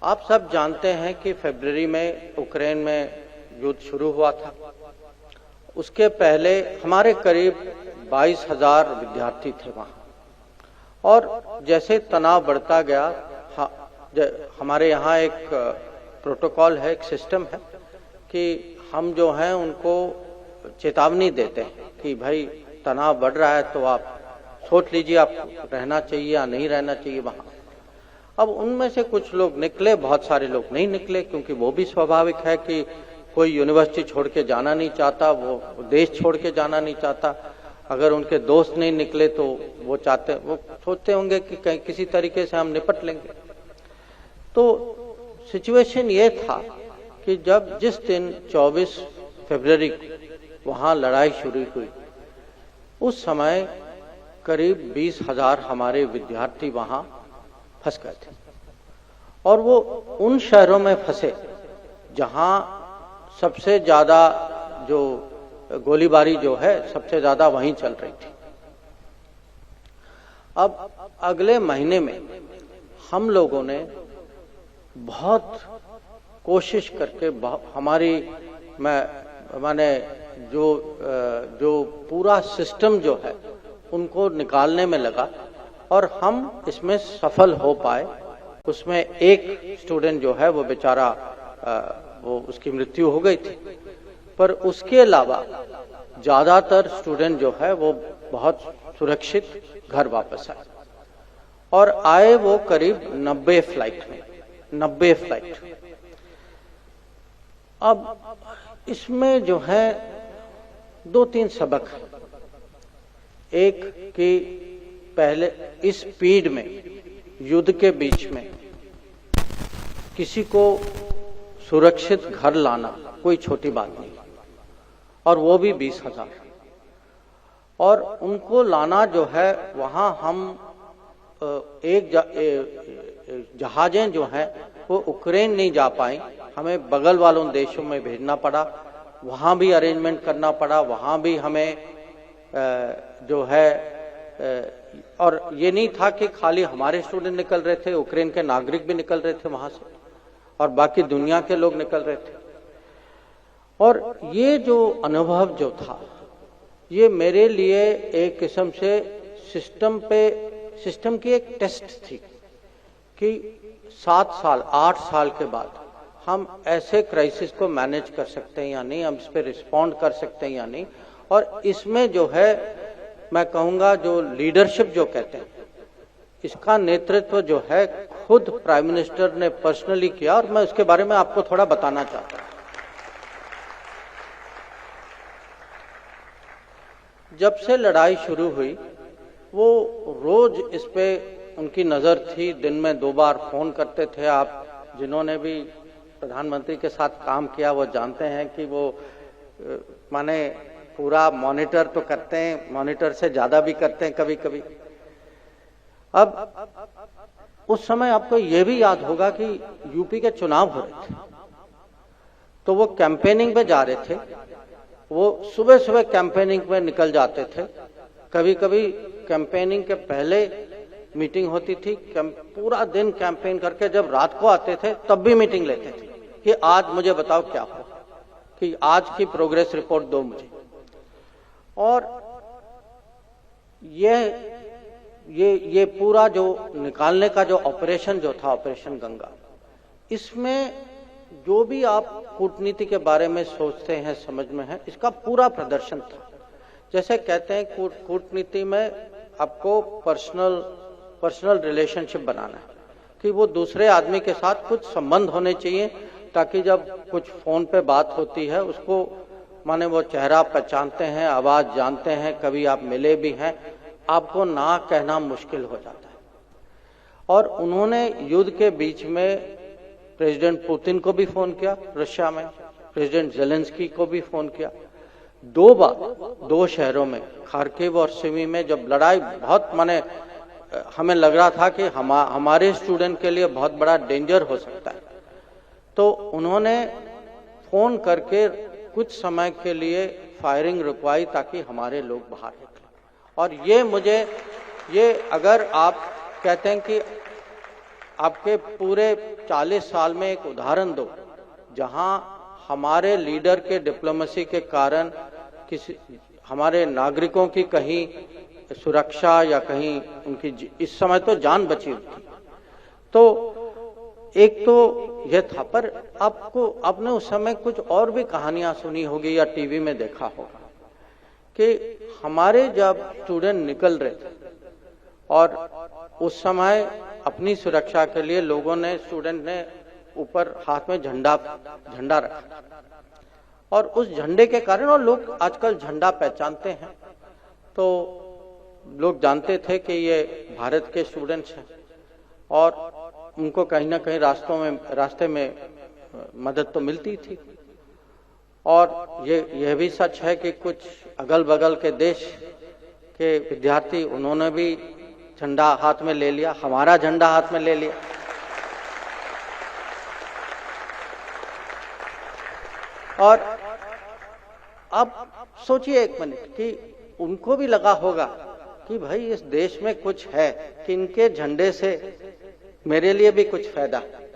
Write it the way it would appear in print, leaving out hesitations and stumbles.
आप सब जानते हैं कि फरवरी में यूक्रेन में युद्ध शुरू हुआ था। उसके पहले हमारे करीब 22,000 विद्यार्थी थे वहाँ, और जैसे तनाव बढ़ता गया, हमारे यहाँ एक प्रोटोकॉल है, एक सिस्टम है कि हम जो हैं उनको चेतावनी देते हैं कि भाई तनाव बढ़ रहा है तो आप सोच लीजिए आप रहना चाहिए या नहीं रहना चाहिए वहाँ। अब उनमें से कुछ लोग निकले, बहुत सारे लोग नहीं निकले, क्योंकि वो भी स्वाभाविक है कि कोई यूनिवर्सिटी छोड़ के जाना नहीं चाहता, वो देश छोड़ के जाना नहीं चाहता। अगर उनके दोस्त नहीं निकले तो वो सोचते होंगे कि कहीं किसी तरीके से हम निपट लेंगे। तो सिचुएशन ये था कि जिस दिन 24 फरवरी वहां लड़ाई शुरू हुई, उस समय करीब 20,000 हमारे विद्यार्थी वहां फंस गए थे, और वो उन शहरों में फंसे जहां सबसे ज्यादा जो गोलीबारी जो है सबसे ज्यादा वहीं चल रही थी। अब अगले महीने में हम लोगों ने बहुत कोशिश करके माने जो पूरा सिस्टम जो है उनको निकालने में लगा, और हम इसमें सफल हो पाए। उसमें एक स्टूडेंट जो है वो बेचारा वो उसकी मृत्यु हो गई थी, पर उसके अलावा ज्यादातर स्टूडेंट जो है वो बहुत सुरक्षित घर वापस आए, और आए वो करीब 90 फ्लाइट। अब इसमें जो है 2-3 सबक है। एक कि पहले इस स्पीड में, युद्ध के बीच में किसी को सुरक्षित घर लाना कोई छोटी बात नहीं, और वो भी 20,000। और उनको लाना जो है वहां हम जहाजें जो हैं वो यूक्रेन नहीं जा पाई, हमें बगल वालों देशों में भेजना पड़ा, वहां भी अरेंजमेंट करना पड़ा, वहां भी हमें जो है और ये नहीं था कि खाली हमारे स्टूडेंट निकल रहे थे, यूक्रेन के नागरिक भी निकल रहे थे वहां से, और बाकी दुनिया के लोग निकल रहे थे। और ये जो अनुभव जो था, ये मेरे लिए एक किस्म से सिस्टम की एक टेस्ट थी कि 7 साल 8 साल के बाद हम ऐसे क्राइसिस को मैनेज कर सकते हैं या नहीं, हम इस पे रिस्पॉन्ड कर सकते हैं या नहीं। और इसमें जो है मैं कहूंगा जो लीडरशिप जो कहते हैं, इसका नेतृत्व जो है खुद प्राइम मिनिस्टर ने पर्सनली किया, और मैं उसके बारे में आपको थोड़ा बताना चाहता हूं। जब से लड़ाई शुरू हुई, वो रोज इस पे उनकी नजर थी, दिन में 2 बार फोन करते थे। आप जिन्होंने भी प्रधानमंत्री के साथ काम किया वो जानते हैं कि वो माने पूरा मॉनिटर तो करते हैं, मॉनिटर से ज्यादा भी करते हैं कभी कभी। अब उस समय आपको ये भी याद होगा कि यूपी के चुनाव हो रहे थे, तो वो कैंपेनिंग पे जा रहे थे। वो सुबह सुबह कैंपेनिंग में निकल जाते थे, कभी कभी कैंपेनिंग के पहले मीटिंग होती थी, पूरा दिन कैंपेन करके जब रात को आते थे तब भी मीटिंग लेते थे कि आज मुझे बताओ क्या हुआ, कि आज की प्रोग्रेस रिपोर्ट दो मुझे। और ये पूरा जो निकालने का जो ऑपरेशन जो था, ऑपरेशन गंगा, इसमें जो भी आप कूटनीति के बारे में सोचते हैं, समझ में है, इसका पूरा प्रदर्शन था। जैसे कहते हैं कूटनीति में आपको पर्सनल रिलेशनशिप बनाना है, कि वो दूसरे आदमी के साथ कुछ संबंध होने चाहिए, ताकि जब कुछ फोन पे बात होती है उसको माने वो चेहरा पहचानते हैं, आवाज जानते हैं, कभी आप मिले भी हैं, आपको ना कहना मुश्किल हो जाता है। और उन्होंने युद्ध के बीच में प्रेसिडेंट पुतिन को भी फोन किया, रशिया में प्रेसिडेंट जेलेंस्की को भी फोन किया 2 बार, 2 शहरों में, खार्किव और सिमी में। जब लड़ाई बहुत माने हमें लग रहा था कि हमारे स्टूडेंट के लिए बहुत बड़ा डेंजर हो सकता है, तो उन्होंने फोन करके कुछ समय के लिए फायरिंग रुकवाई ताकि हमारे लोग बाहर निकले। और ये अगर आप कहते हैं कि आपके पूरे 40 साल में एक उदाहरण दो जहां हमारे लीडर के डिप्लोमेसी के कारण किसी हमारे नागरिकों की कहीं सुरक्षा या कहीं उनकी इस समय तो जान बची थी। तो एक तो यह था, पर आपने उस समय कुछ और भी कहानियां सुनी होगी या टीवी में देखा होगा कि हमारे जब स्टूडेंट निकल रहे थे और उस समय अपनी सुरक्षा के लिए लोगों ने, स्टूडेंट ने ऊपर हाथ में झंडा रखा और उस झंडे के कारण, और लोग आजकल झंडा पहचानते हैं तो लोग जानते थे कि ये भारत के स्टूडेंट्स हैं और उनको कहीं ना कहीं रास्ते में मदद तो मिलती थी। और यह भी सच है कि कुछ अगल बगल के देश के विद्यार्थी, उन्होंने भी झंडा हाथ में ले लिया, हमारा झंडा हाथ में ले लिया। और अब सोचिए एक मिनट कि उनको भी लगा होगा कि भाई इस देश में कुछ है कि इनके झंडे से मेरे लिए भी कुछ फायदा है।